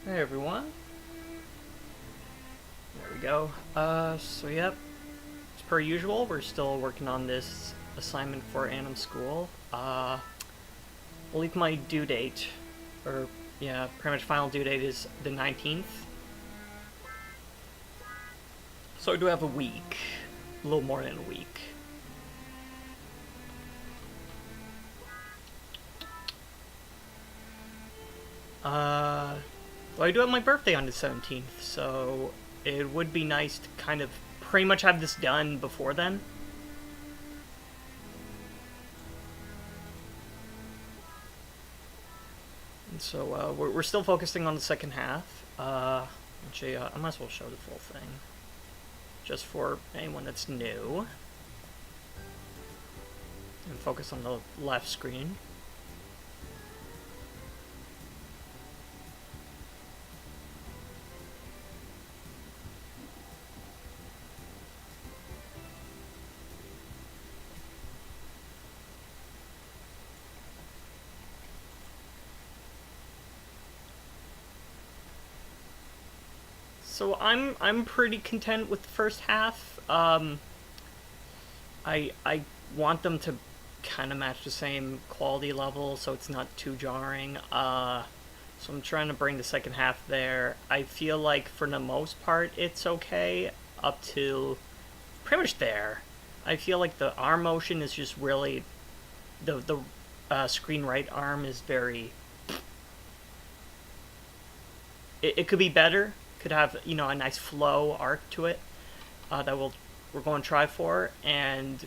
Hey everyone. There we go. So yep, as per usual, we're still working on this assignment for Animschool. I believe my due date, or yeah, pretty much final due date is the 19th. So I do have a week, a little more than a week. Uh, well, I do have my birthday on the 17th, so it would be nice to kind of pretty much have this done before then. And so we're still focusing on the second half. Actually, I might as well show the full thing, just for anyone that's new. And focus on the left screen. So I'm pretty content with the first half. I want them to kind of match the same quality level, so it's not too jarring. So I'm trying to bring the second half there. I feel like for the most part it's okay up to pretty much there. I feel like the arm motion is just really the screen right arm is very. It could be better. Could have a nice flow arc to it that we're going to try for, and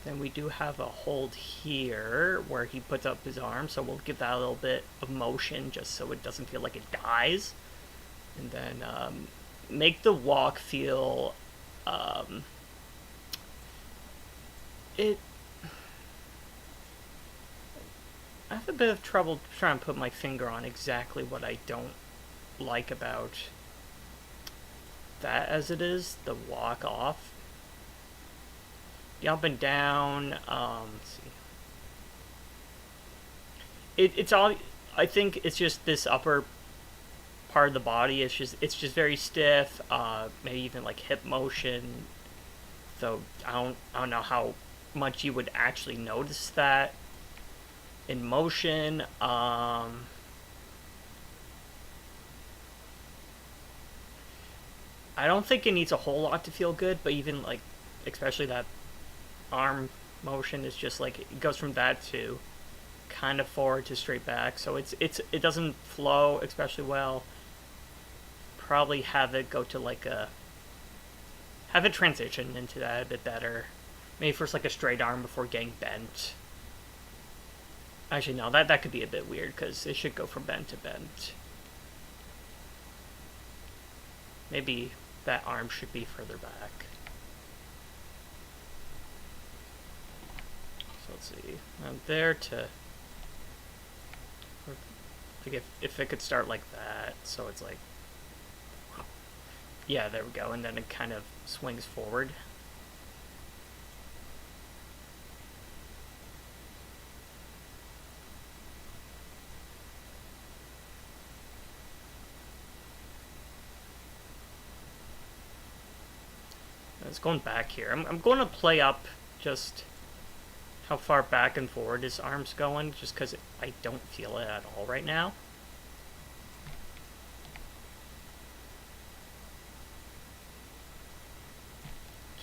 then we do have a hold here where he puts up his arm, so we'll give that a little bit of motion just so it doesn't feel like it dies, and then make the walk feel it. I have a bit of trouble trying to put my finger on exactly what I don't like about that as it is, the walk off. The up and down, let's see. It's all, I think it's just this upper part of the body, it's just very stiff, maybe even like hip motion, though I don't know how much you would actually notice that in motion. I don't think it needs a whole lot to feel good, but even like, especially that arm motion is just like it goes from that to kind of forward to straight back, so it doesn't flow especially well. Probably have it go to like a have it transition into that a bit better. Maybe first like a straight arm before getting bent. Actually, no, that could be a bit weird because it should go from bent to bent. Maybe that arm should be further back. So let's see. There to. Like if it could start like that, so it's like. Yeah, there we go, and then it kind of swings forward. It's going back here. I'm going to play up just how far back and forward his arm's going, just because I don't feel it at all right now.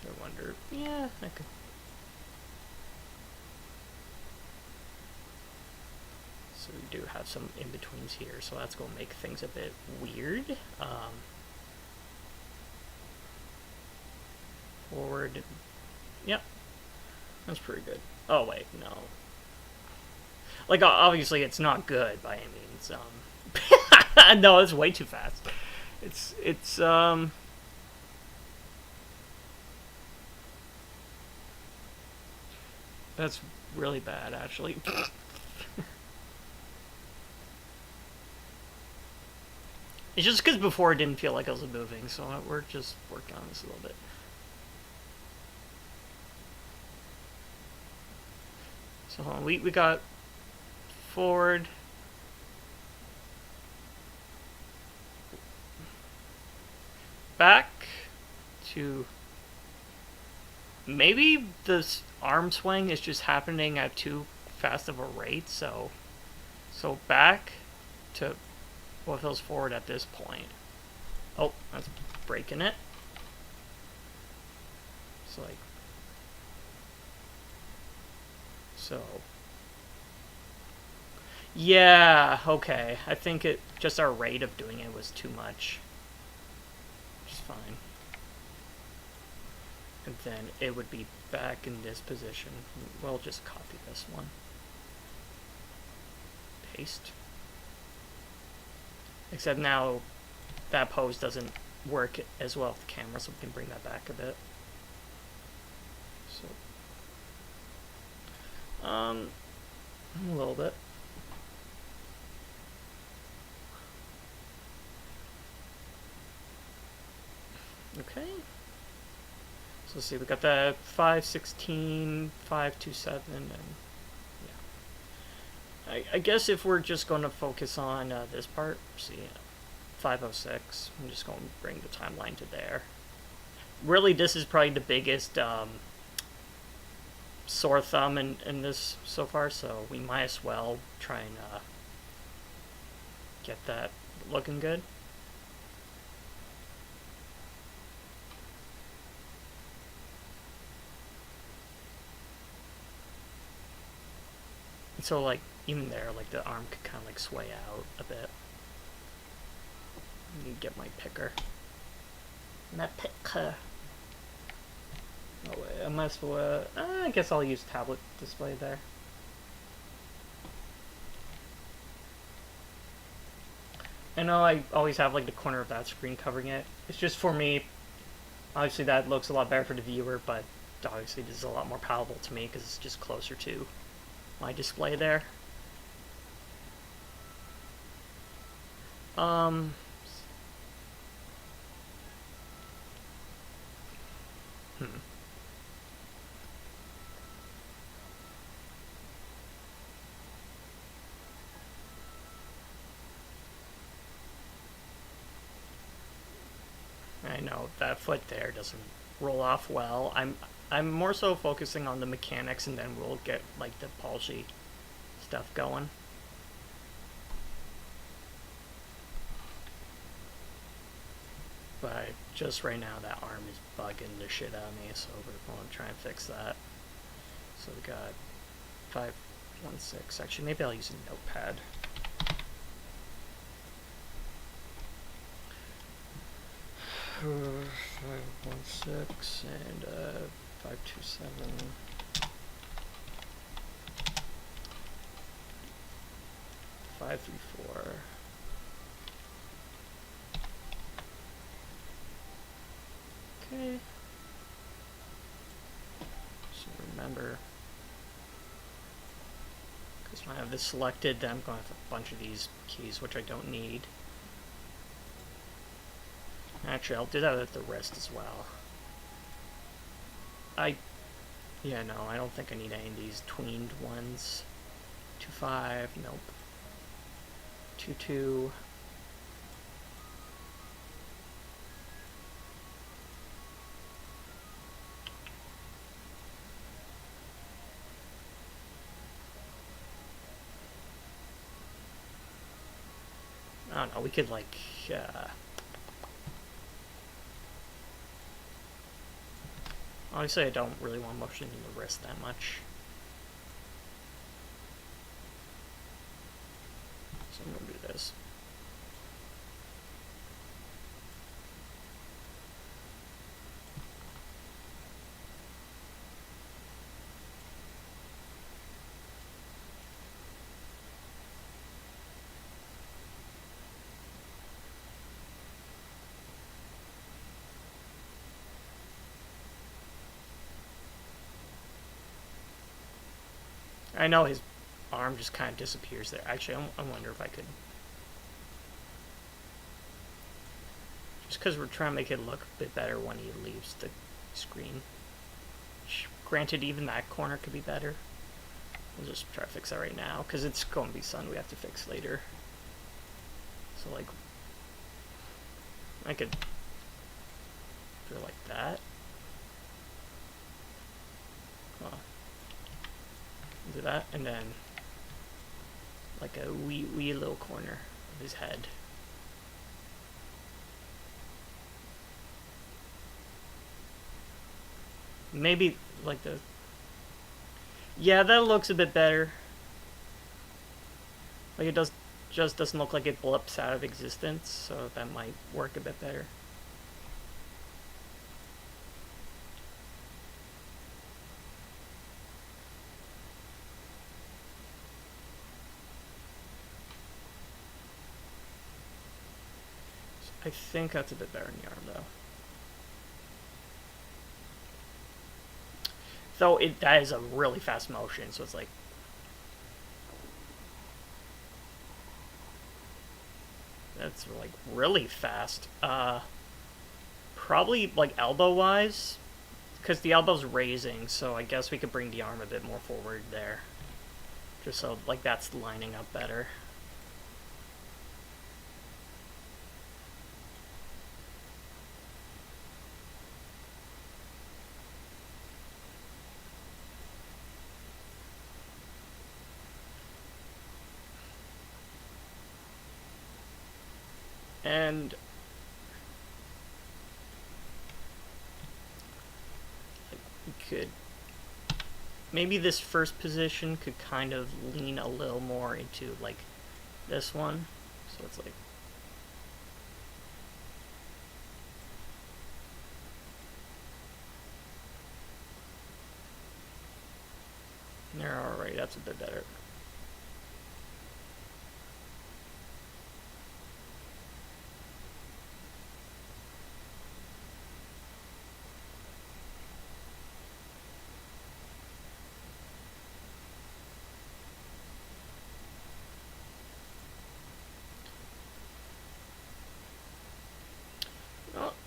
So I wonder, yeah, I could. So we do have some in-betweens here, so that's going to make things a bit weird. Forward. Yep. That's pretty good. Oh, wait, no. Like, obviously it's not good by any means. No, it's way too fast. It's that's really bad, actually. It's just because before it didn't feel like I was moving, so we're just working on this a little bit. So we got forward. back to... Maybe this arm swing is just happening at too fast of a rate, so back to what feels forward at this point. Oh, that's breaking it. It's like... So... Yeah, okay. I think just our rate of doing it was too much. Which is fine. And then it would be back in this position. We'll just copy this one. Paste. Except now that pose doesn't work as well with the camera, so we can bring that back a bit. So, a little bit. Okay. So let's see, we got the 516, 527, and yeah. I guess if we're just going to focus on this part, see, 506, I'm just going to bring the timeline to there. Really, this is probably the biggest sore thumb in this so far, so we might as well try and get that looking good. So, like, even there, like, the arm could kind of, like, sway out a bit. Let me get my picker. My picker. Oh, wait, I might as well, I guess I'll use tablet display there. I know I always have, like, the corner of that screen covering it. It's just for me, obviously that looks a lot better for the viewer, but obviously this is a lot more palatable to me because it's just closer to my display there. I know that foot there doesn't roll off well. I'm more so focusing on the mechanics, and then we'll get like the polishy stuff going. But just right now, that arm is bugging the shit out of me, so we're going to try and fix that. So we got 516. Actually, maybe I'll use a notepad. Uh, 516 and 527. Five, 3, 4. Okay. So remember, because when I have this selected, then I'm going to have a bunch of these keys, which I don't need. Actually, I'll do that at the wrist as well. Yeah, no, I don't think I need any of these tweened ones. 2-5, nope. 2-2. I don't know, we could like, obviously I don't really want motion in the wrist that much. So I'm gonna do this. I know his arm just kind of disappears there. Actually, I wonder if I could... Just because we're trying to make it look a bit better when he leaves the screen. Which, granted, even that corner could be better. We'll just try to fix that right now, because it's going to be something we have to fix later. So, like... I could after like that. Do that, and then like a wee little corner of his head. Maybe like the... Yeah, that looks a bit better. Like it just doesn't look like it blips out of existence, so that might work a bit better. I think that's a bit better in the arm, though. Though that is a really fast motion, so it's like... That's like really fast. Probably like elbow-wise, because the elbow's raising, so I guess we could bring the arm a bit more forward there. Just so like that's lining up better. And we could... Maybe this first position could kind of lean a little more into like this one. So it's like... There, alright, that's a bit better.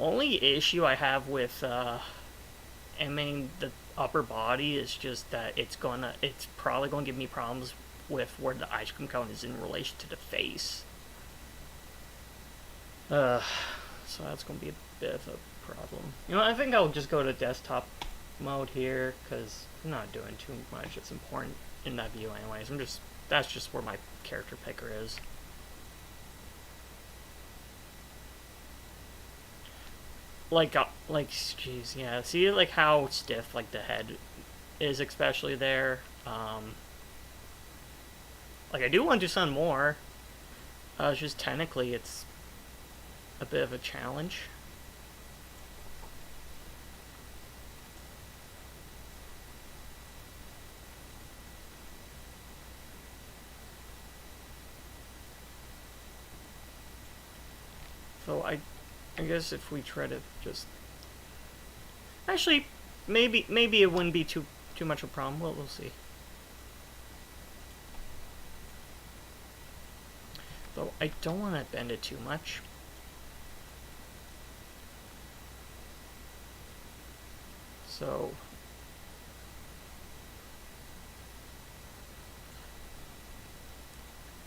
Only issue I have with aiming the upper body is just that it's probably gonna give me problems with where the ice cream cone is in relation to the face. So that's gonna be a bit of a problem. You know, I think I'll just go to desktop mode here because I'm not doing too much. It's important in that view, anyways. That's just where my character picker is. Jeez, yeah. See, like, how stiff, like, the head is, especially there. Like, I do want to do something more. It's just technically, it's a bit of a challenge. So I guess if we try to just... Actually, maybe it wouldn't be too much of a problem. We'll see. Though I don't want to bend it too much. So...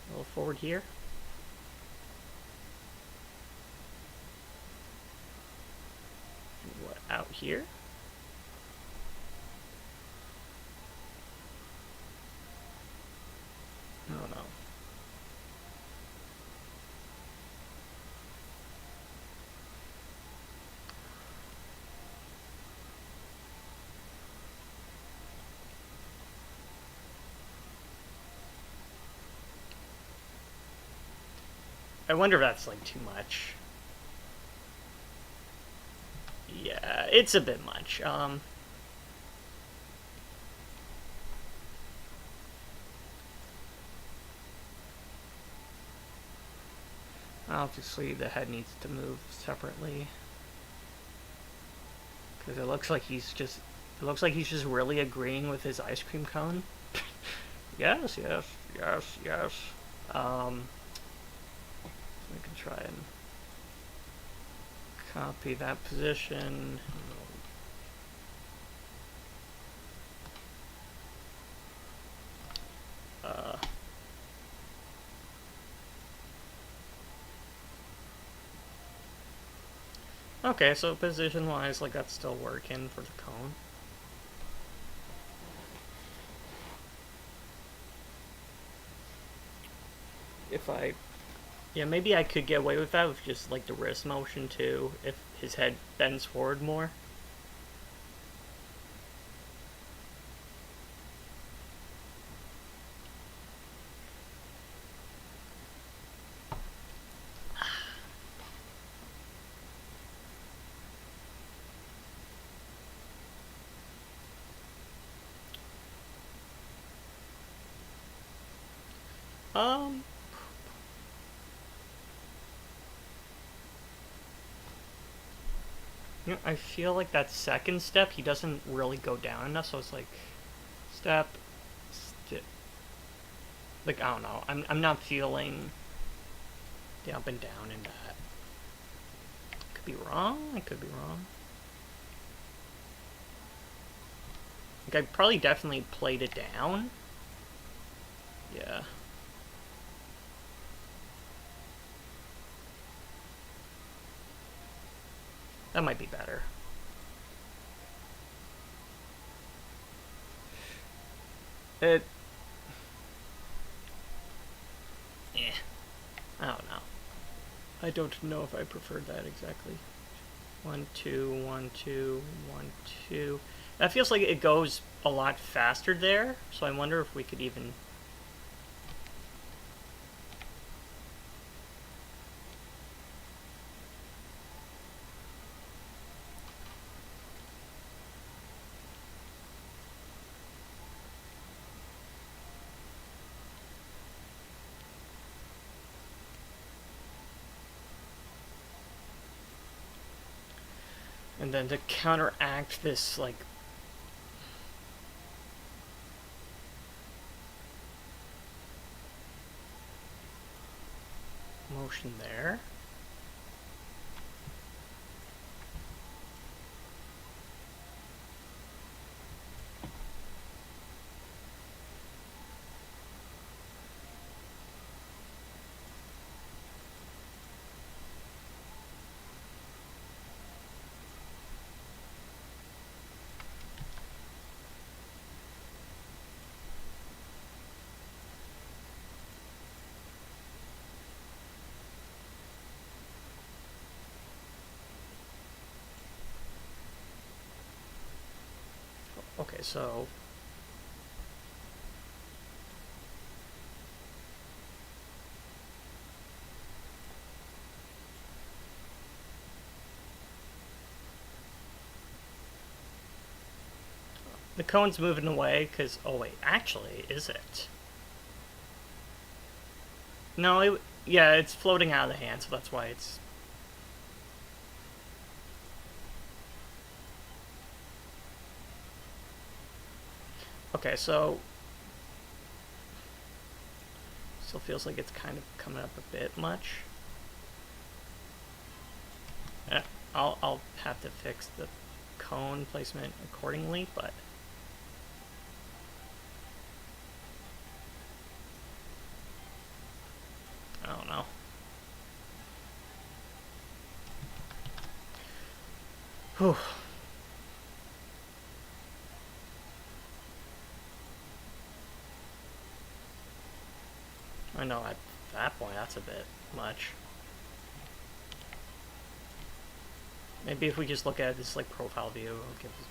a little forward here. And what, out here? Oh no. I wonder if that's like too much. Yeah, it's a bit much. Obviously the head needs to move separately. Because it looks like he's just really agreeing with his ice cream cone. Yes. We can try and copy that position. Okay, so position-wise, like, that's still working for the cone. If I... Yeah, maybe I could get away with that with just, like, the wrist motion, too, if his head bends forward more. Um... You know, I feel like that second step, he doesn't really go down enough, so it's like... Step... Like, I don't know. I'm not feeling the up and down in that. Could be wrong. I could be wrong. Like, I probably definitely played it down. Yeah. That might be better. It... Eh. I don't know. I don't know if I preferred that exactly. 1, 2, 1, 2, 1, 2. That feels like it goes a lot faster there, so I wonder if we could even... And then to counteract this, like... motion there. Okay, so... The cone's moving away, because... Oh, wait. Actually, is it? No, yeah, it's floating out of the hand, so that's why it's... Okay, so... Still feels like it's kind of coming up a bit much. I'll have to fix the cone placement accordingly, but... I don't know. Whew. I know, at that point, that's a bit much. Maybe if we just look at this, like, profile view, it'll give us...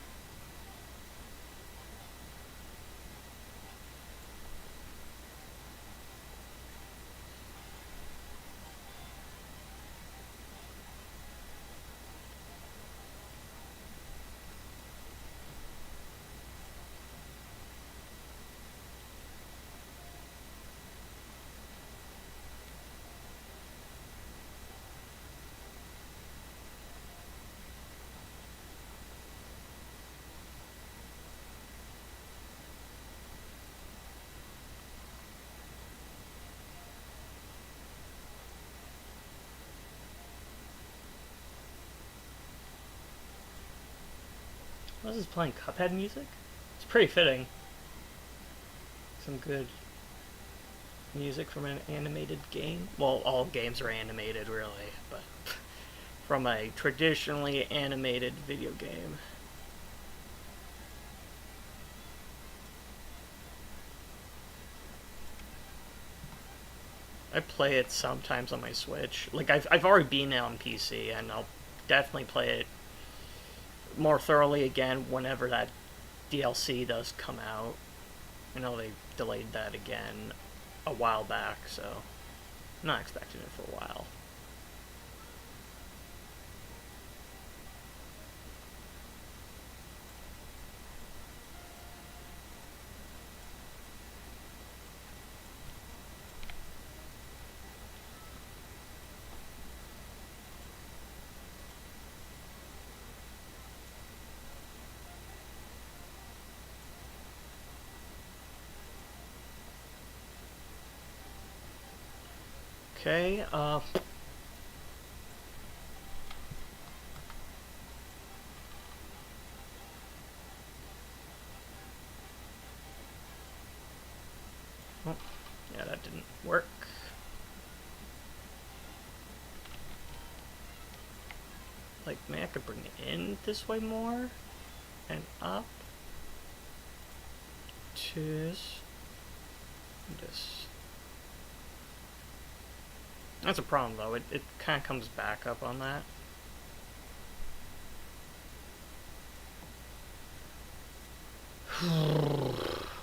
What is this playing? Cuphead music? It's pretty fitting. Some good music from an animated game. Well, all games are animated, really, but from a traditionally animated video game. I play it sometimes on my Switch. Like I've already beaten it on PC, and I'll definitely play it more thoroughly again whenever that DLC does come out. I know they delayed that again a while back, so I'm not expecting it for a while. Okay, oh, yeah, that didn't work. Like, maybe I could bring it in this way more, and up to this. That's a problem, though. It kind of comes back up on that.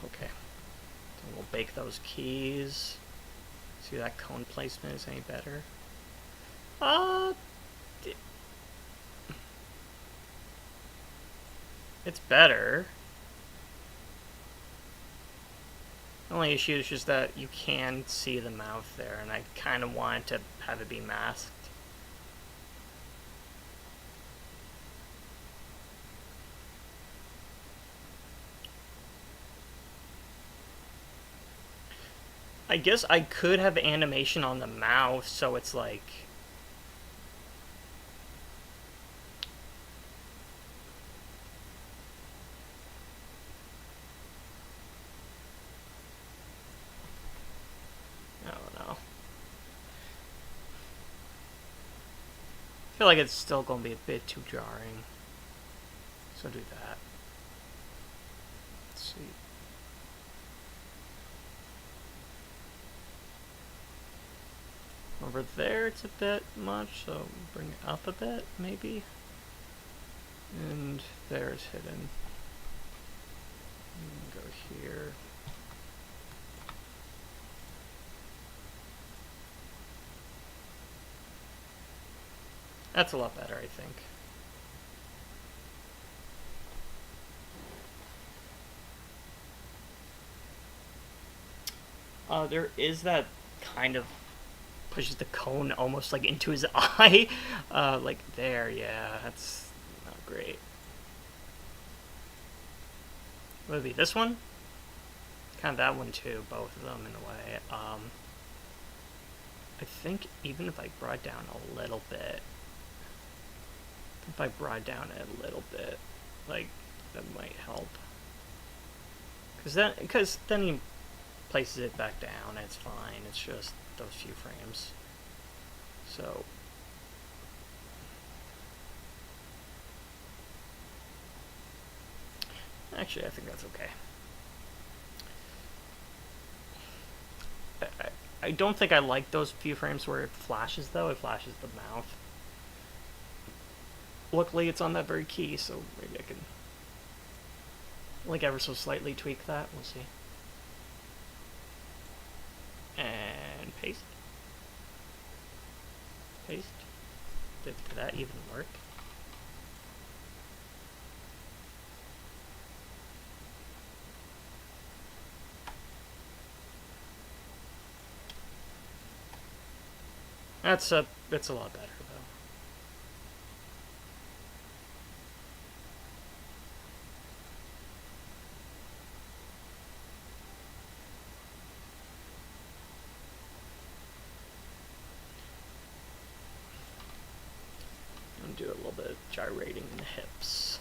Okay. So we'll bake those keys. See if that cone placement is any better. It's better. The only issue is just that you can see the mouth there, and I kind of wanted to have it be masked. I guess I could have animation on the mouth, so it's like... I don't know. I feel like it's still going to be a bit too jarring. So do that. Let's see. Over there it's a bit much, so bring it up a bit, maybe. And there's hidden. Go here. That's a lot better, I think. There is that kind of pushes the cone almost like into his eye. Like there, yeah, that's not great. Would it be this one? Kind of that one too, both of them in a way. I think even if I brought it down a little bit, like that might help. Because then he places it back down. It's fine. It's just those few frames. So actually, I think that's okay. I don't think I like those few frames where it flashes, though. It flashes the mouth. Luckily, it's on that very key, so maybe I can, like, ever so slightly tweak that. We'll see. And paste. Paste. Did that even work? That's a lot better, though. I'm gonna do a little bit of gyrating in the hips.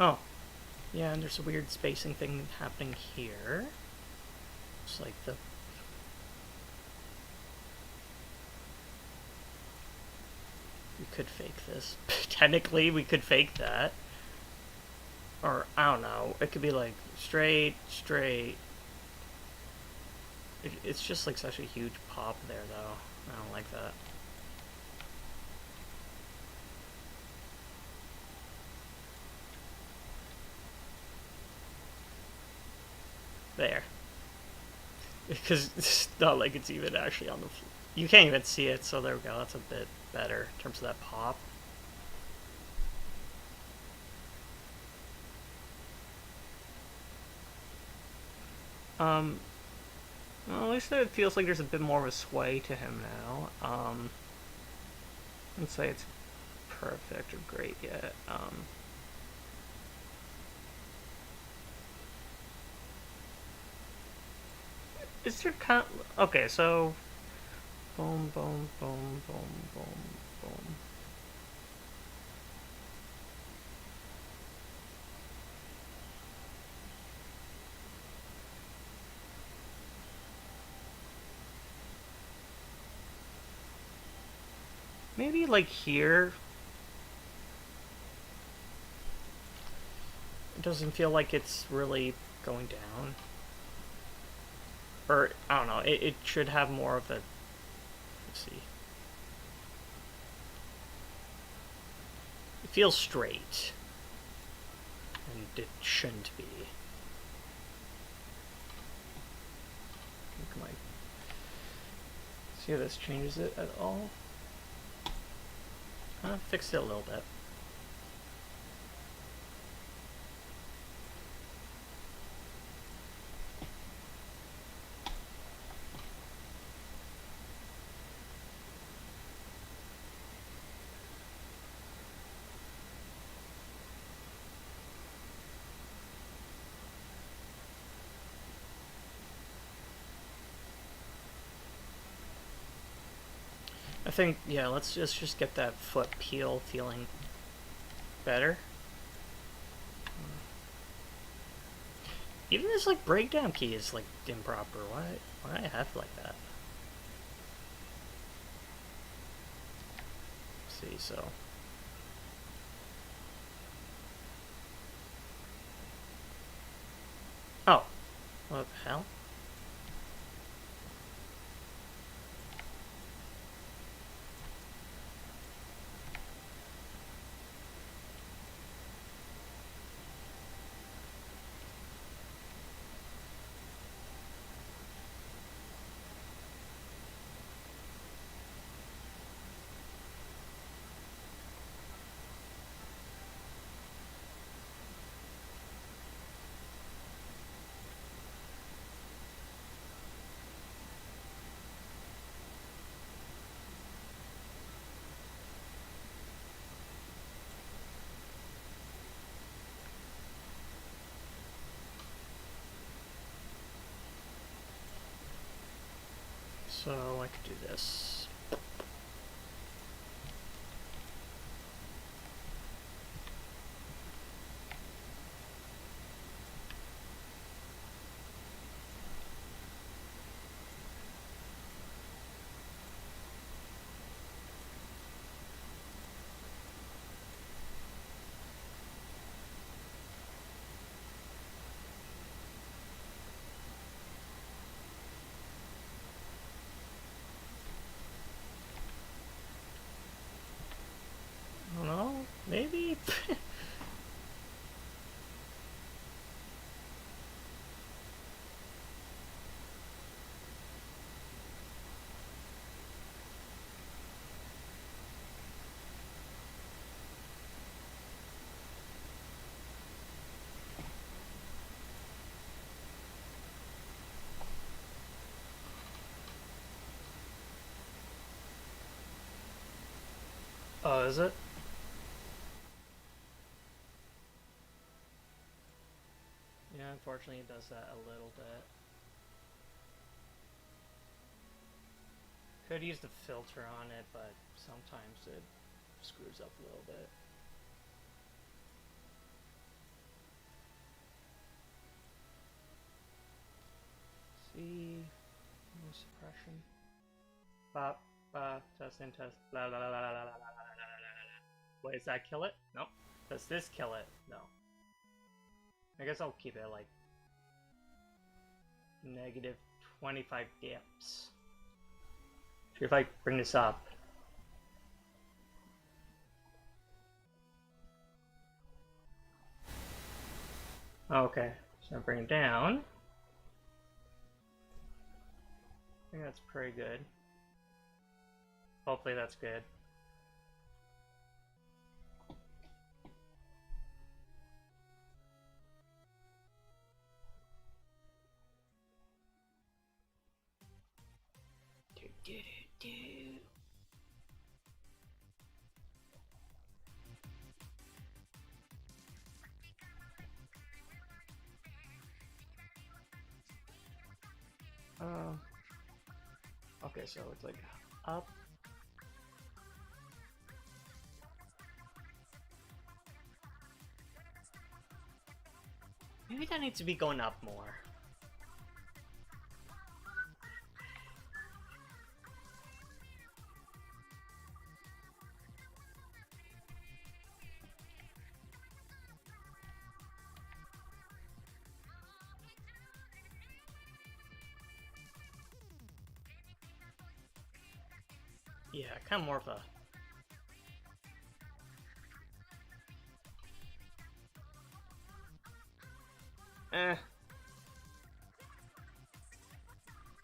Oh, yeah, and there's a weird spacing thing happening here. It's like the... We could fake this. Technically, we could fake that. Or, I don't know. It could be like straight, straight. It's just like such a huge pop there, though. I don't like that. There. Because it's not like it's even actually on the floor. You can't even see it, so there we go. That's a bit better in terms of that pop. Well, at least it feels like there's a bit more of a sway to him now. Let's say it's perfect or great yet. Is there kind of, okay, so boom, boom, boom, boom, boom, boom. Maybe like here. It doesn't feel like it's really going down. Or, I don't know, it should have more of a... Let's see. It feels straight. And it shouldn't be. Look, see how this changes it at all? I fixed it a little bit. I think, yeah, let's just get that foot peel feeling better. Even this like breakdown key is like improper. Why I have like that? Let's see, so oh, what the hell? So I could do this. I don't know, maybe? Oh, is it? Yeah, unfortunately it does that a little bit. Could use the filter on it, but sometimes it screws up a little bit. Pop, test and test. La la la la la la la la la la. Wait, does that kill it? Nope. Does this kill it? No. I guess I'll keep it like negative 25 dips. See if I bring this up. Okay, so I bring it down. I think that's pretty good. Hopefully that's good. Okay, so it's like up. Maybe that needs to be going up more. Yeah, kind of more of a...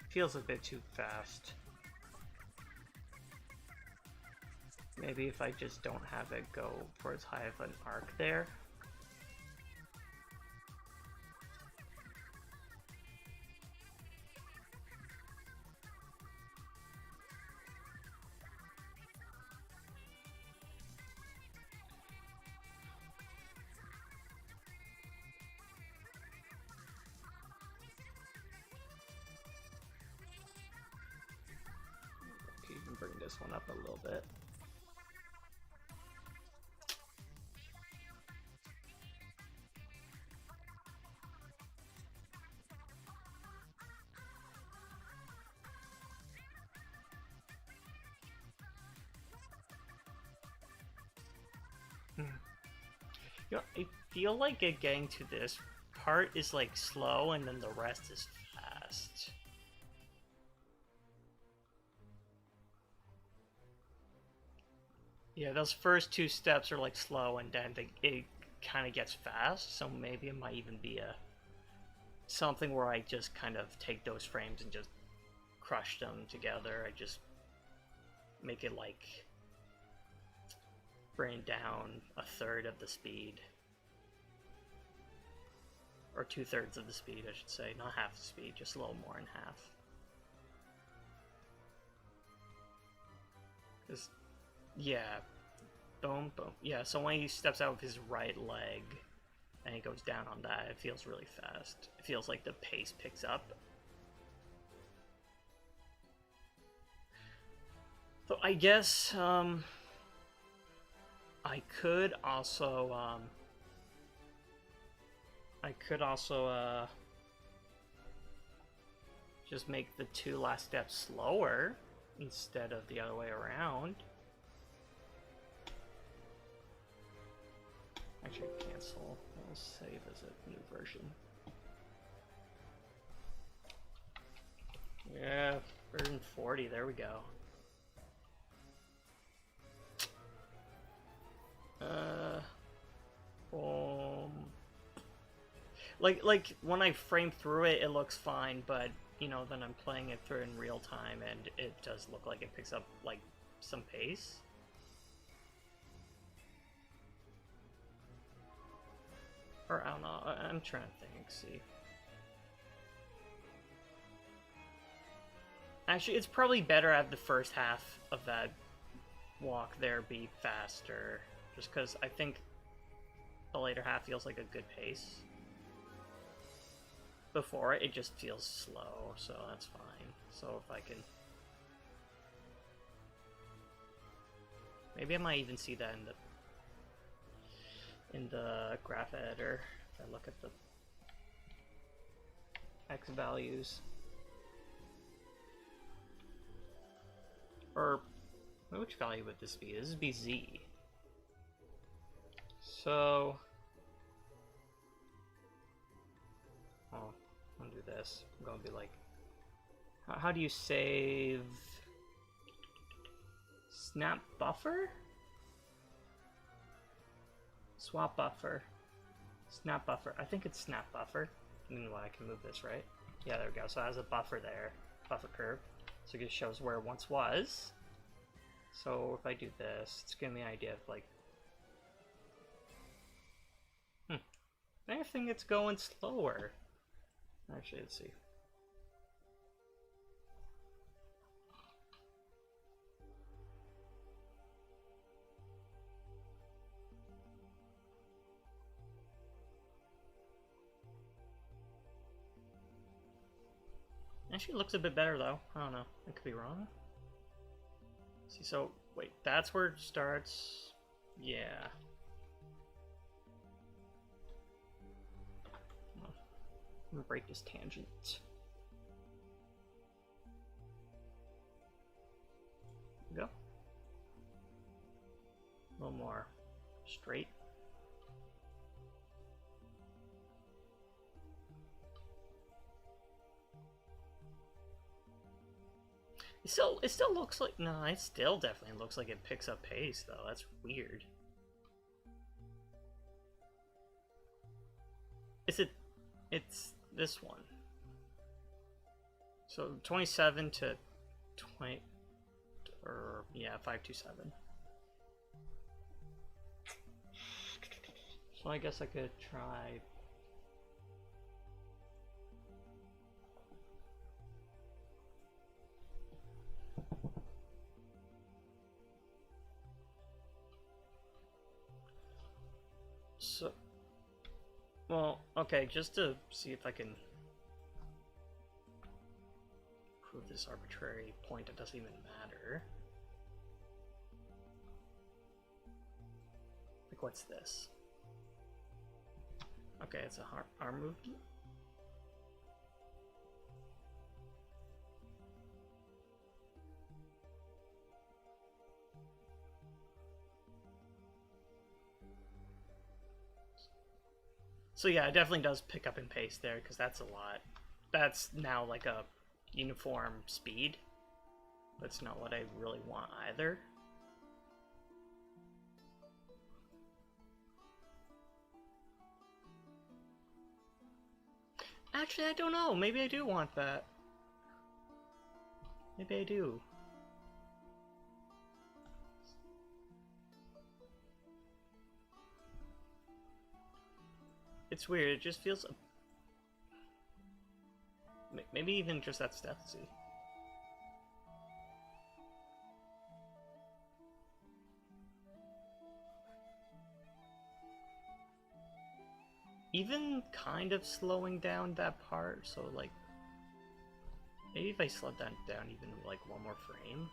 Feels a bit too fast. Maybe if I just don't have it go for as high of an arc there. You can bring this one up a little bit. You know, I feel like getting to this part is like slow and then the rest is fast. Yeah, those first two steps are like slow and then it kind of gets fast, so maybe it might even be something where I just kind of take those frames and just crush them together. I just make it like bring down a third of the speed. Or 2/3 of the speed, I should say. Not half the speed, just a little more than half. Because, yeah. Boom, boom. Yeah, so when he steps out with his right leg and he goes down on that, it feels really fast. It feels like the pace picks up. So I guess, I could also, just make the two last steps slower instead of the other way around. Actually, cancel. I'll save as a new version. Yeah, version 40. There we go. Boom. Like when I frame through it, it looks fine, but you know, then I'm playing it through in real time, and it does look like it picks up like some pace. Or I don't know. I'm trying to think. See. Actually, it's probably better at the first half of that walk there be faster, just because I think the later half feels like a good pace. Before it just feels slow, so that's fine. So if I can... Maybe I might even see that in the graph editor, if I look at the X values. Or which value would this be? This would be Z. So, oh, I'm gonna do this. I'm gonna be like, how do you save snap buffer? Swap buffer. Snap buffer. I think it's snap buffer. Meanwhile, I can move this, right? Yeah, there we go. So it has a buffer there. Buffer curve. So it just shows where it once was. So if I do this, it's giving me an idea of like... I think it's going slower. Actually, let's see. Actually, it looks a bit better though. I don't know. I could be wrong. See, so wait, that's where it starts. Yeah. I'm gonna break this tangent. There we go. A little more straight. It still looks like, no, it still definitely looks like it picks up pace though. That's weird. It's this one. So 27 to 20, or yeah, 527. So I guess I could try. So, well, okay, just to see if I can prove this arbitrary point that doesn't even matter. Like, what's this? Okay, it's a arm movement. So yeah, it definitely does pick up in pace there, because that's a lot. That's now like a uniform speed. That's not what I really want either. Actually, I don't know. Maybe I do want that. Maybe I do. It's weird. It just feels... Maybe even just that stealthy. Even kind of slowing down that part, so like... Maybe if I slow that down even like one more frame.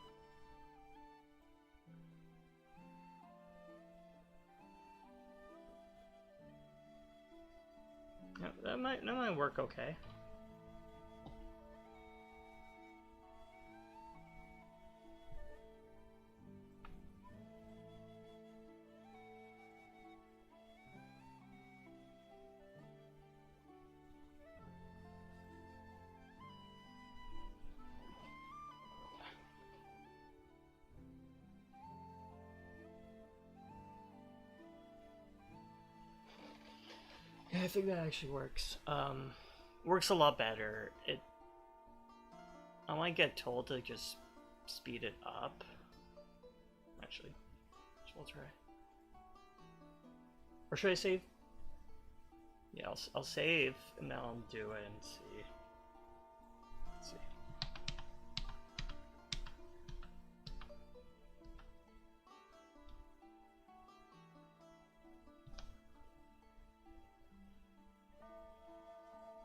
Yeah, that might work okay. Yeah, I think that actually works. Works a lot better. I might get told to just speed it up. Actually, we'll try. Or should I save? Yeah, I'll save and then I'll do it and see. Let's see.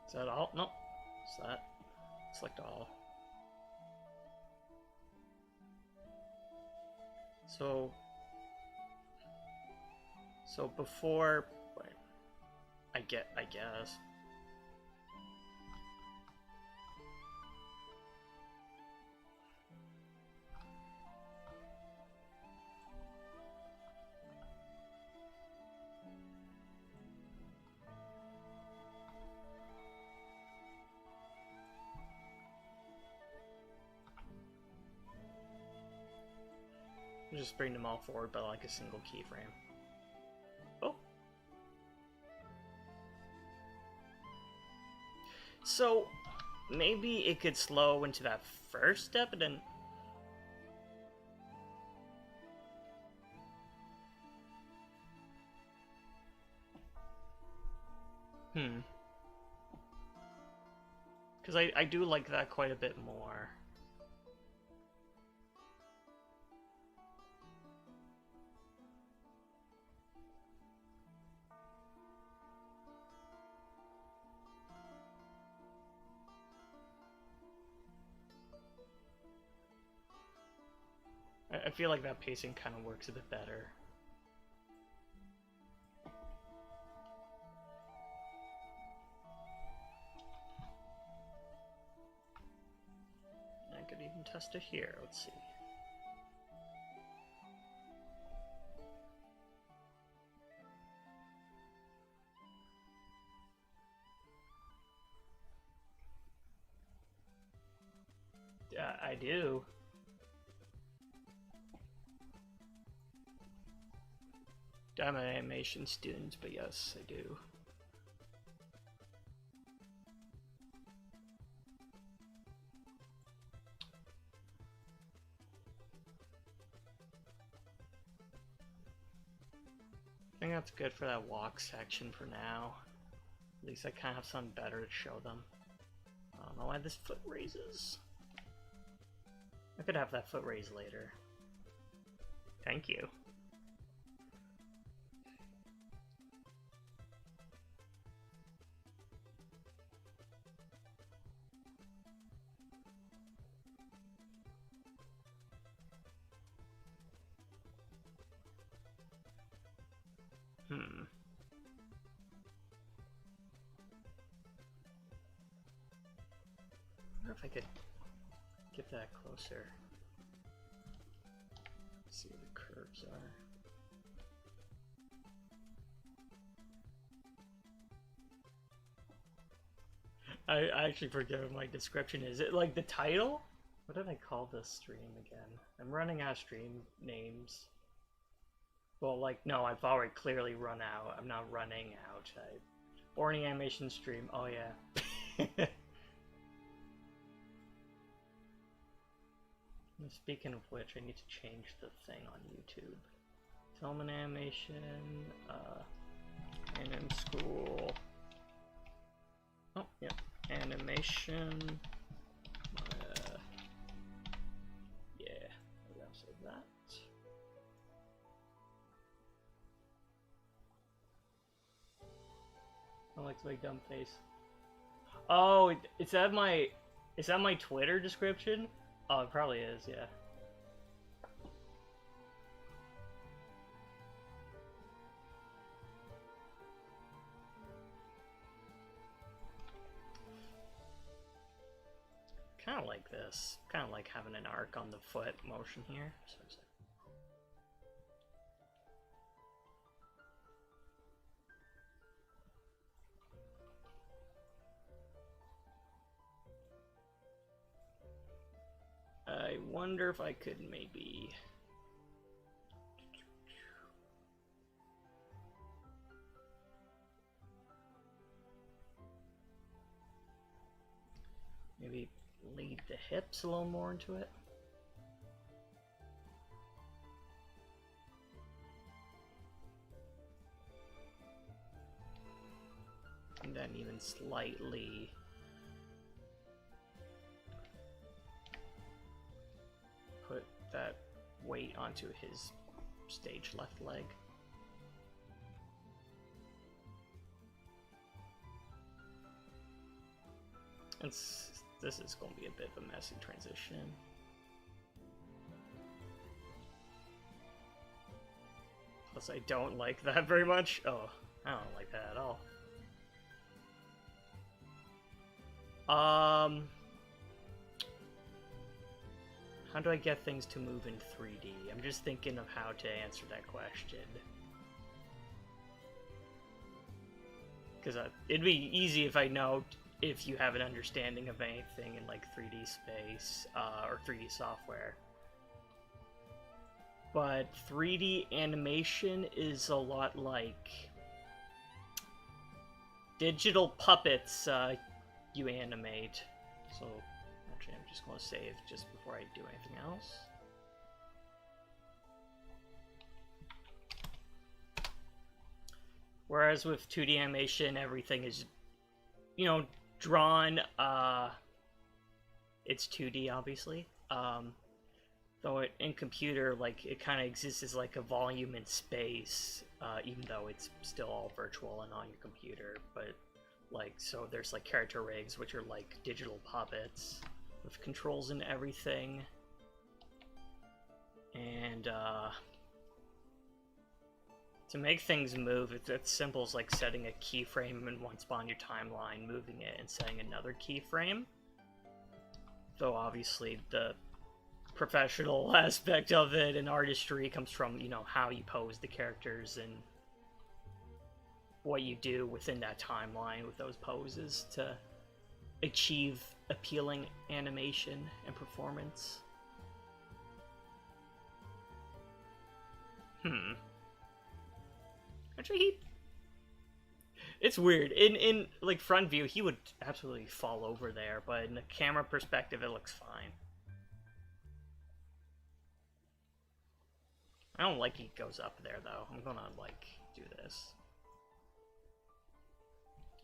Is that all? Nope. Is that? Select all. So before, wait, I guess. Just bring them all forward by like a single keyframe. Oh. So, maybe it could slow into that first step and then... Because I do like that quite a bit more. I feel like that pacing kind of works a bit better. I could even test it here. Let's see. I do. I'm an animation student, but yes, I do. I think that's good for that walk section for now. At least I kind of have something better to show them. I don't know why this foot raises. I could have that foot raise later. Thank you. I wonder if I could get that closer. See what the curves are. I actually forget what my description is. It like the title? What did I call this stream again? I'm running out of stream names. Well, like, no, I've already clearly run out. I'm not running out. Boring animation stream. Oh, yeah. Speaking of which, I need to change the thing on YouTube. Film and animation, Animschool. Oh, yeah. Animation. Yeah, maybe I'll save that. I like the big dumb face. Oh, is that my Twitter description? Oh, it probably is, yeah. Kind of like this. Kind of like having an arc on the foot motion here. So I wonder if I could maybe... maybe lead the hips a little more into it. And then even slightly... put that weight onto his stage left leg. This is going to be a bit of a messy transition. Plus, I don't like that very much. Oh, I don't like that at all. How do I get things to move in 3D? I'm just thinking of how to answer that question. Because it'd be easy if I know if you have an understanding of anything in like 3D space or 3D software. but 3D animation is a lot like digital puppets you animate. So, actually, I'm just going to save just before I do anything else. Whereas with 2D animation, everything is, you know, drawn. It's 2D, obviously. Though in computer, like, it kind of exists as like a volume in space, even though it's still all virtual and on your computer. But like, so there's like character rigs, which are like digital puppets with controls and everything. And to make things move, it's simple as like setting a keyframe in one spot on your timeline, moving it, and setting another keyframe. Though obviously the professional aspect of it and artistry comes from, you know, how you pose the characters and what you do within that timeline with those poses to achieve appealing animation and performance. Actually, it's weird. In like front view, he would absolutely fall over there, but in the camera perspective, it looks fine. I don't like he goes up there though. I'm gonna like do this,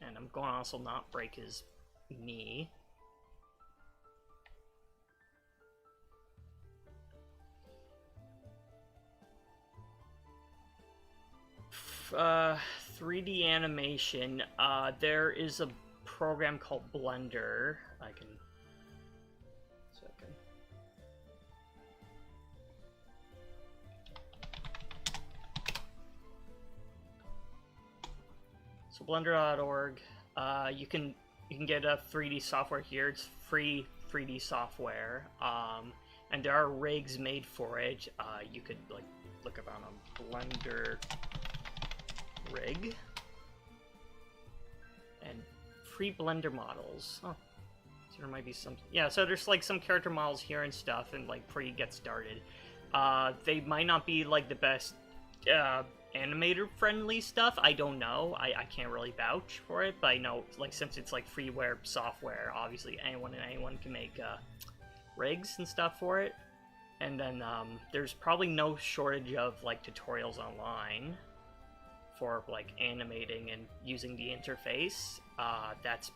and I'm gonna also not break his knee. Uh, 3D animation, there is a program called Blender. I can... Second. So blender.org, you can get a 3D software here. It's free 3D software, and there are rigs made for it. You could like look around on Blender rig and free Blender models. Oh, so there might be some. Yeah, so there's like some character models here and stuff, and like before you get started, they might not be like the best animator friendly stuff. I don't know. I can't really vouch for it, but I know like since it's like freeware software, obviously anyone can make rigs and stuff for it. And then there's probably no shortage of like tutorials online for like animating and using the interface. That's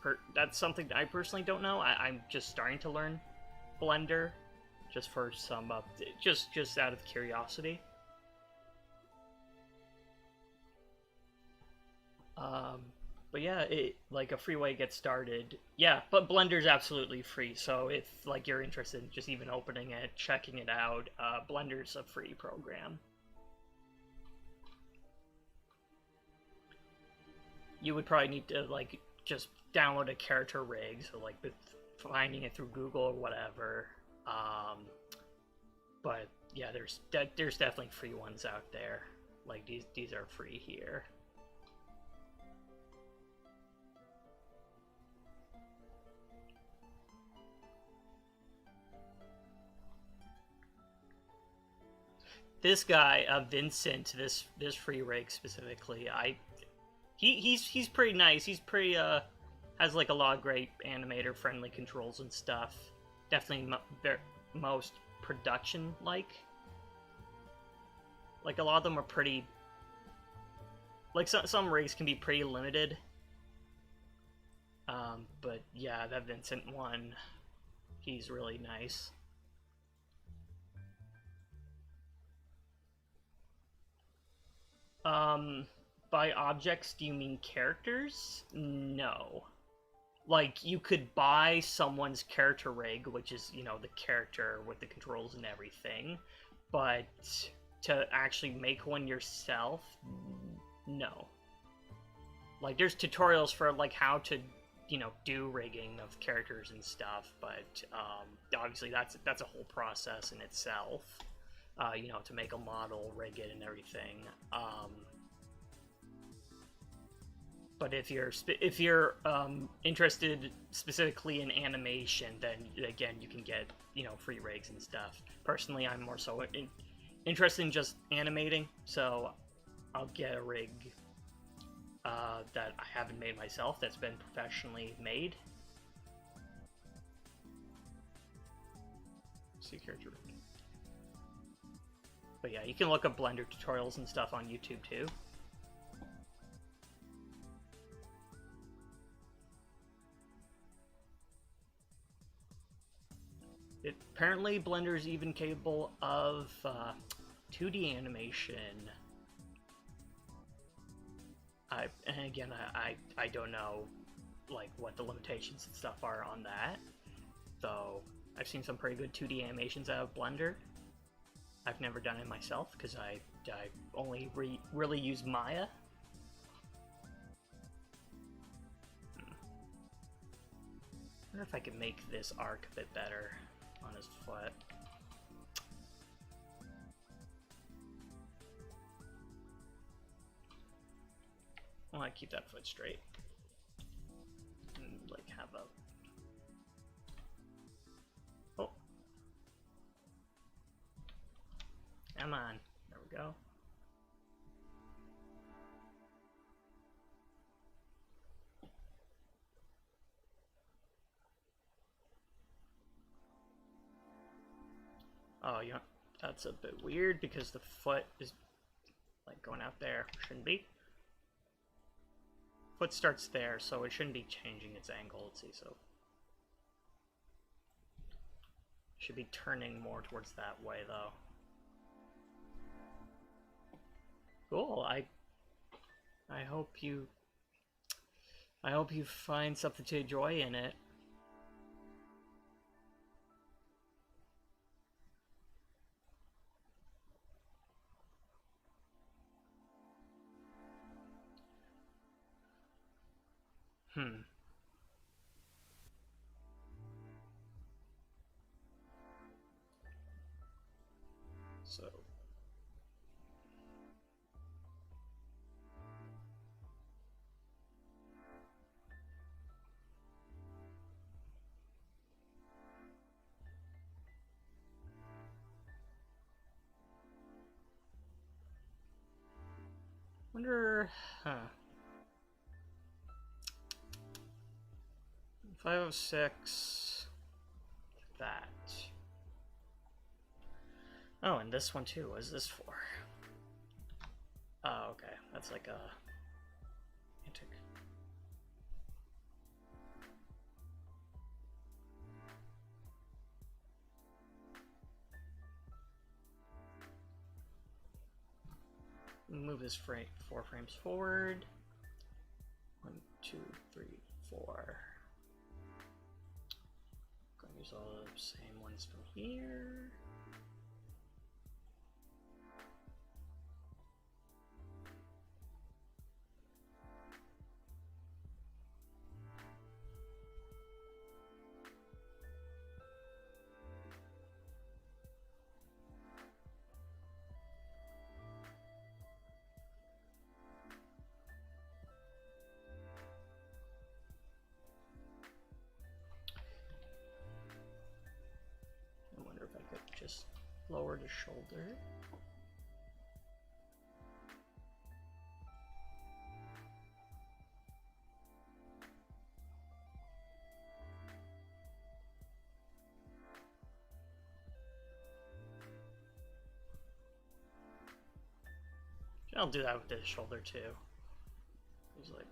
something that I personally don't know. I'm just starting to learn Blender, just for some just out of curiosity. But yeah, like a free way to get started. Yeah, but Blender's absolutely free. So if like you're interested in just even opening it, checking it out, Blender's a free program. You would probably need to like just download a character rig, so like finding it through Google or whatever. But yeah, there's definitely free ones out there. Like these are free here. This guy, Vincent, this free rig specifically, he's pretty nice. He's pretty has like a lot of great animator friendly controls and stuff. Definitely most production like. Like a lot of them are pretty. Like some rigs can be pretty limited. But yeah, that Vincent one, he's really nice. By objects, do you mean characters? No. Like, you could buy someone's character rig, which is, you know, the character with the controls and everything, but to actually make one yourself, no. Like, there's tutorials for, like, how to, you know, do rigging of characters and stuff, but, obviously that's a whole process in itself. You know, to make a model, rig it, and everything. But if you're interested specifically in animation, then again you can get, you know, free rigs and stuff. Personally, I'm more so interested in just animating, so I'll get a rig that I haven't made myself that's been professionally made. Secure rig. But yeah, you can look up Blender tutorials and stuff on YouTube too. Apparently, Blender is even capable of 2D animation. And again, I don't know like what the limitations and stuff are on that. Though I've seen some pretty good 2D animations out of Blender. I've never done it myself because I only really use Maya. I wonder if I could make this arc a bit better on his foot. I want to keep that foot straight and like have a. Oh, come on! There we go. Oh, yeah, that's a bit weird because the foot is like going out there. Shouldn't be. Foot starts there, so it shouldn't be changing its angle. Let's see, so should be turning more towards that way, though. Cool. I hope you find something to enjoy in it. So wonder, 506, that. Oh, and this one too. What is this for? Oh, okay. That's like a antic. Move this frame 4 frames forward. 1, 2, 3, 4. Gonna use all the same ones from here. I wonder if I could just lower the shoulder. I'll do that with the shoulder too. He's like.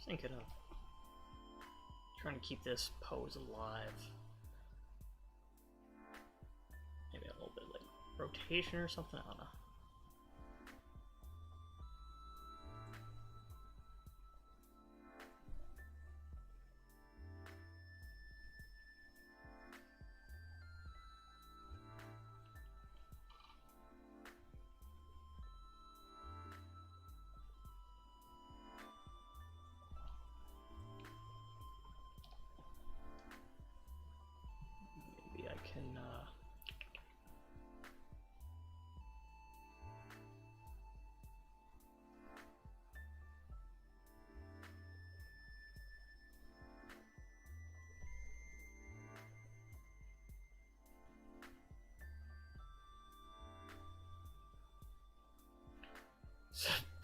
Thinking of trying to keep this pose alive. Maybe a little bit like rotation or something, I don't know.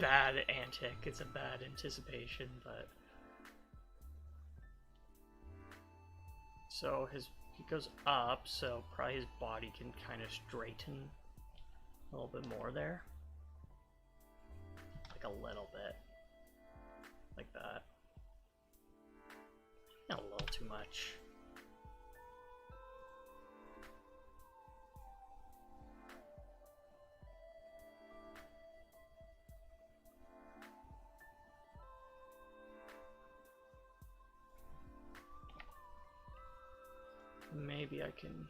bad antic. It's a bad anticipation, but so he goes up, so probably his body can kind of straighten a little bit more there, like a little bit, like that. Not a little too much. Maybe I can...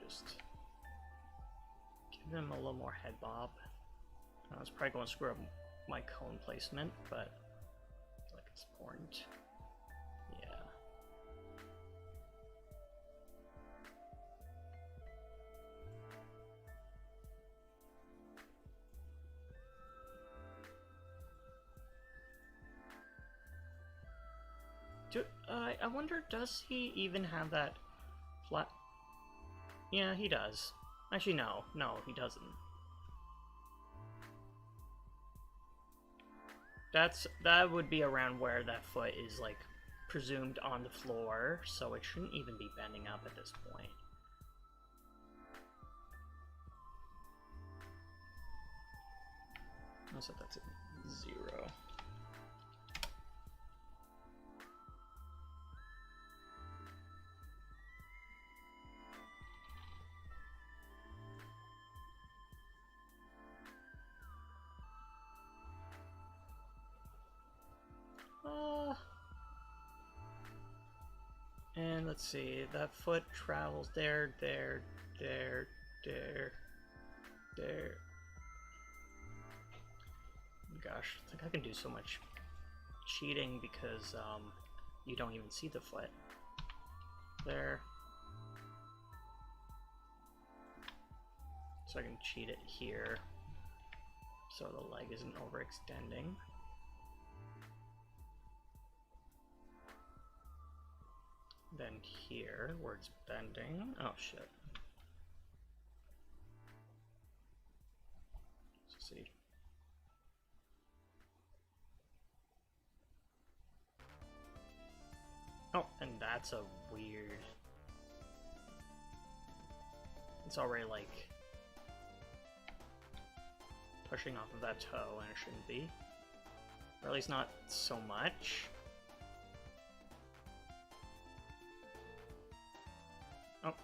just give him a little more head bob. I was probably going to screw up my cone placement, but I feel like it's important. Yeah. I wonder, does he even have that flat? Yeah, he does. Actually, no, he doesn't. That would be around where that foot is, like, presumed on the floor, so it shouldn't even be bending up at this point. I'll set that to 0. And let's see, that foot travels there. Gosh, I think I can do so much cheating because you don't even see the foot. There. So I can cheat it here so the leg isn't overextending. Then here, where it's bending. Oh shit. Let's see. Oh, and that's a weird... It's already like pushing off of that toe, and it shouldn't be. Or at least not so much. Oh.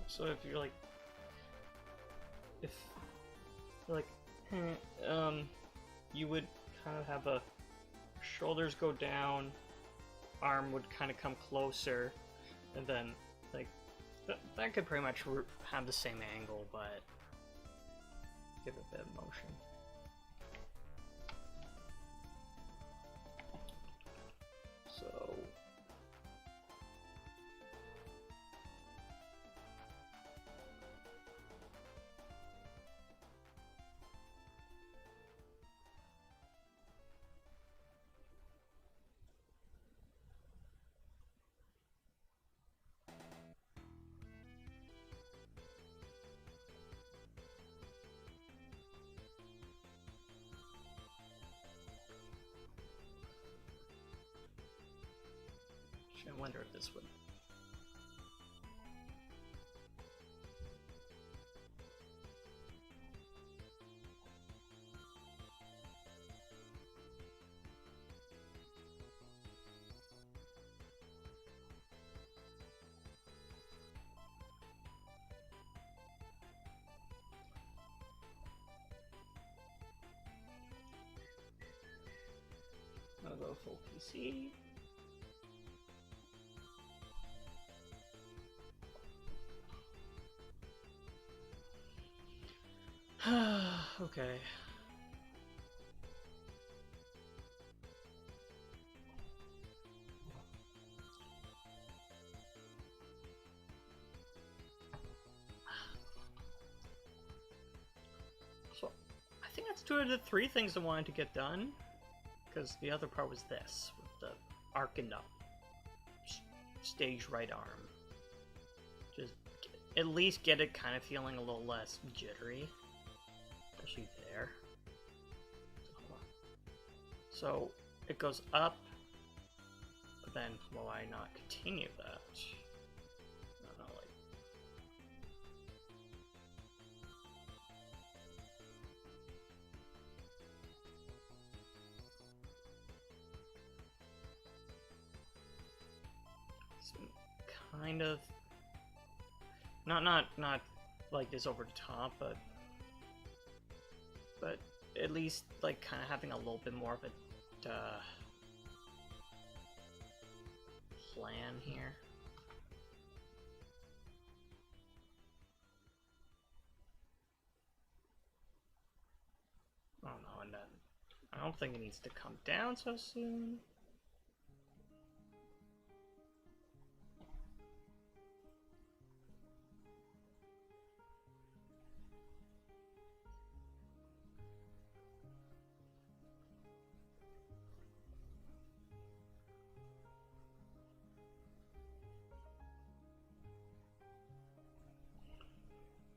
So if you're like, you would kind of have a shoulders go down, arm would kind of come closer, and then like that could pretty much have the same angle, but give it a bit of motion. So. I wonder if this would... I'll go full PC. Okay. So, I think that's two of the three things I wanted to get done. Because the other part was this, with the arcing up stage right arm. Just at least get it kind of feeling a little less jittery. Especially there. So it goes up, but then will I not continue that? I don't know, like... It's kind of... Not like this over the top, but at least like kind of having a little bit more of a plan here. Oh no, and then I don't think it needs to come down so soon.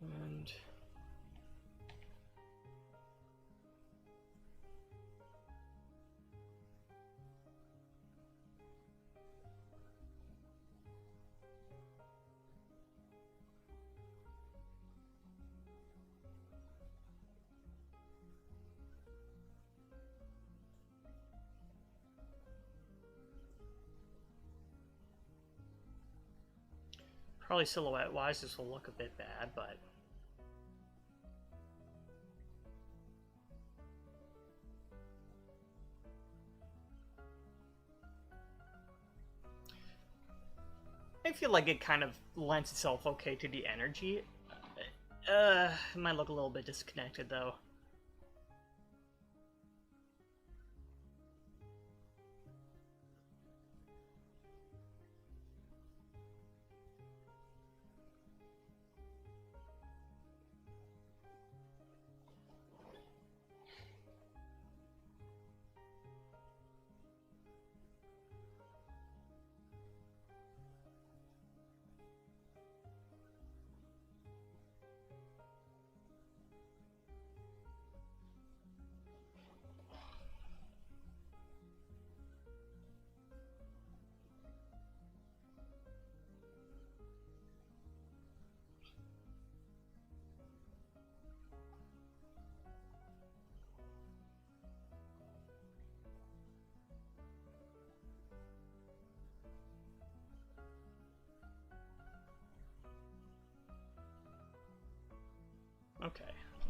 And probably silhouette-wise this will look a bit bad, but I feel like it kind of lends itself okay to the energy. It might look a little bit disconnected though. Okay,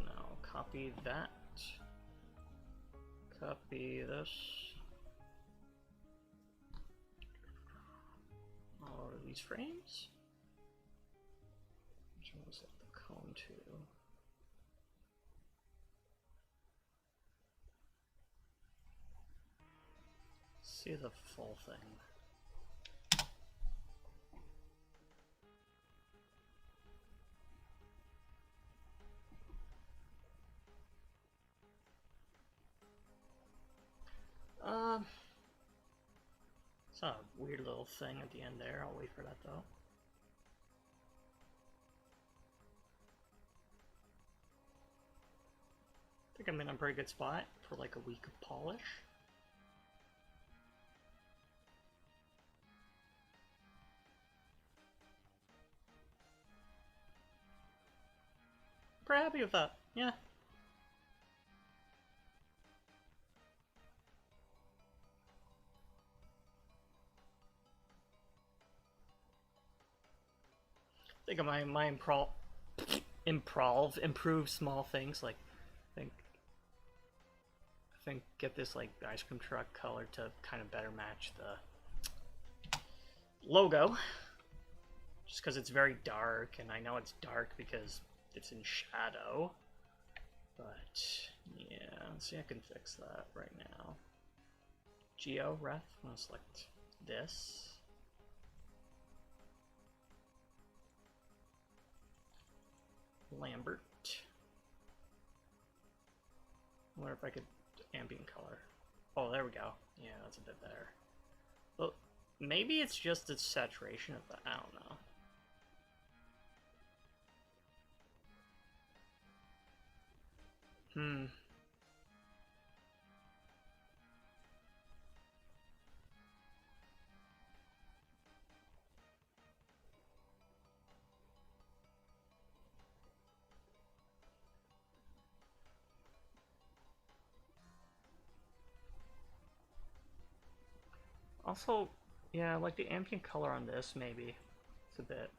now copy that. Copy this. All of these frames. Which one was it? The cone to. See the full thing. It's not a weird little thing at the end there. I'll wait for that though. I think I'm in a pretty good spot for like a week of polish. Pretty happy with that, yeah. I think my improve small things like I think get this like ice cream truck color to kind of better match the logo. Just because it's very dark, and I know it's dark because it's in shadow. But yeah, let's see if I can fix that right now. Geo ref, I'm gonna select this. Lambert. I wonder if I could ambient color. Oh, there we go. Yeah, that's a bit better. Well, maybe it's just the saturation of the. I don't know. Also, yeah, like the ambient color on this, maybe. It's a bit.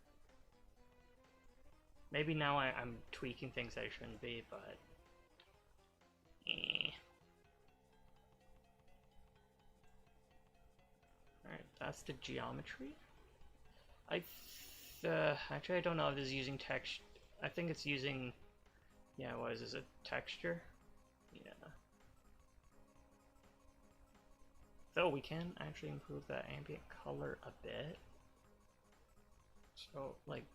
Maybe now I'm tweaking things I shouldn't be, but. Alright, that's the geometry. Actually, I don't know if it's using text. I think it's using. Yeah, what is it? Texture? Yeah. Though we can actually improve that ambient color a bit. So, like,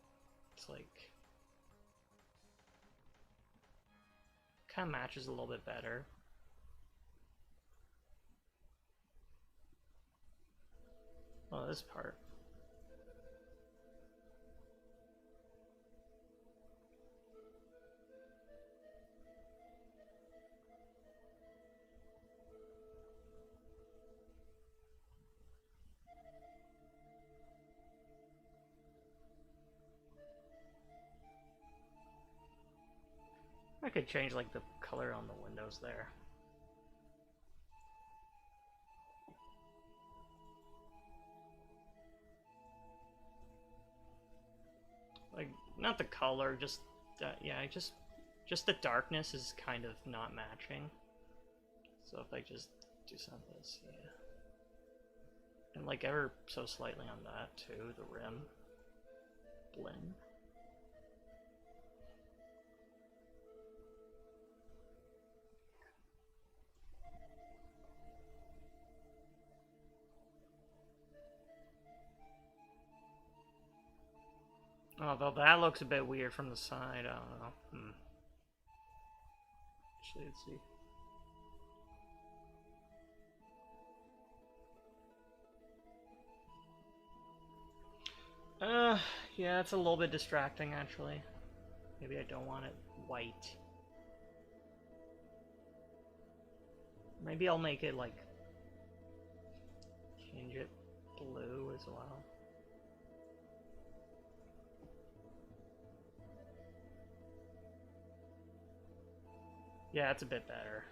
it's like. Kind of matches a little bit better. Oh, this part. I could change like the color on the windows there. Like, not the color, just that. Yeah, just the darkness is kind of not matching. So if I just do some of this, yeah. And like ever so slightly on that too, the rim blend. Although that looks a bit weird from the side, I don't know. Actually, let's see. Yeah, it's a little bit distracting actually. Maybe I don't want it white. Maybe I'll make it like change it blue as well. Yeah, it's a bit better.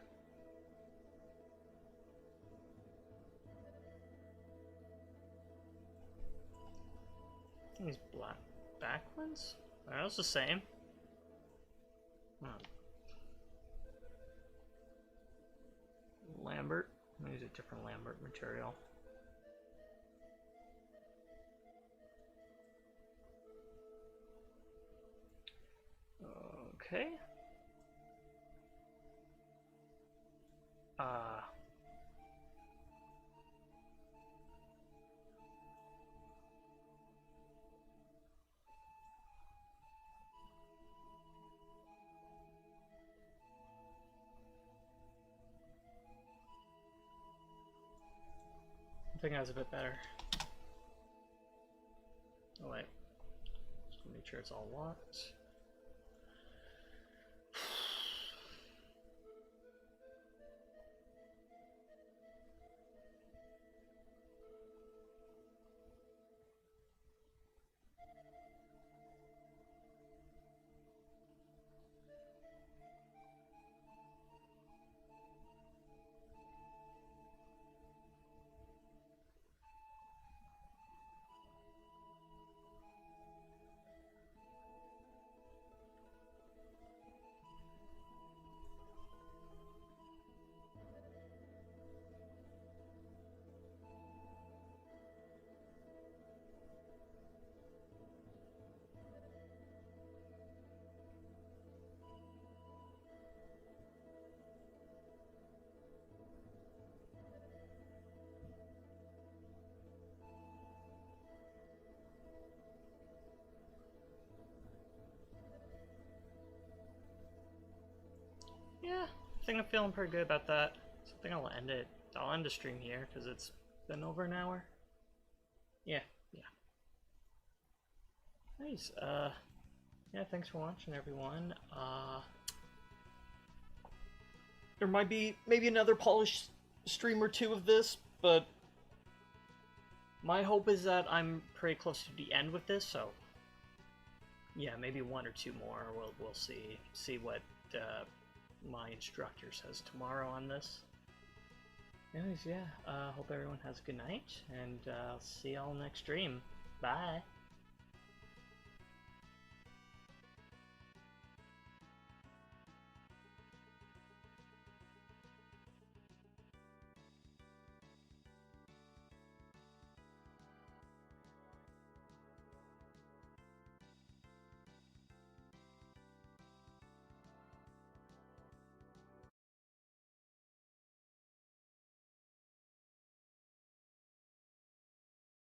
These black back ones? Are those the same? Oh. Lambert. I'm gonna use a different Lambert material. Okay. I think that's a bit better. Oh wait. Just make sure it's all locked. think I'm feeling pretty good about that. So I think I'll end it. I'll end the stream here because it's been over an hour. Yeah, yeah. Nice. Yeah, thanks for watching, everyone. There might be maybe another polished stream or two of this, but my hope is that I'm pretty close to the end with this, so yeah, maybe one or two more. We'll see what my instructor says tomorrow on this. Anyways, yeah, hope everyone has a good night, and I'll see y'all next stream. Bye!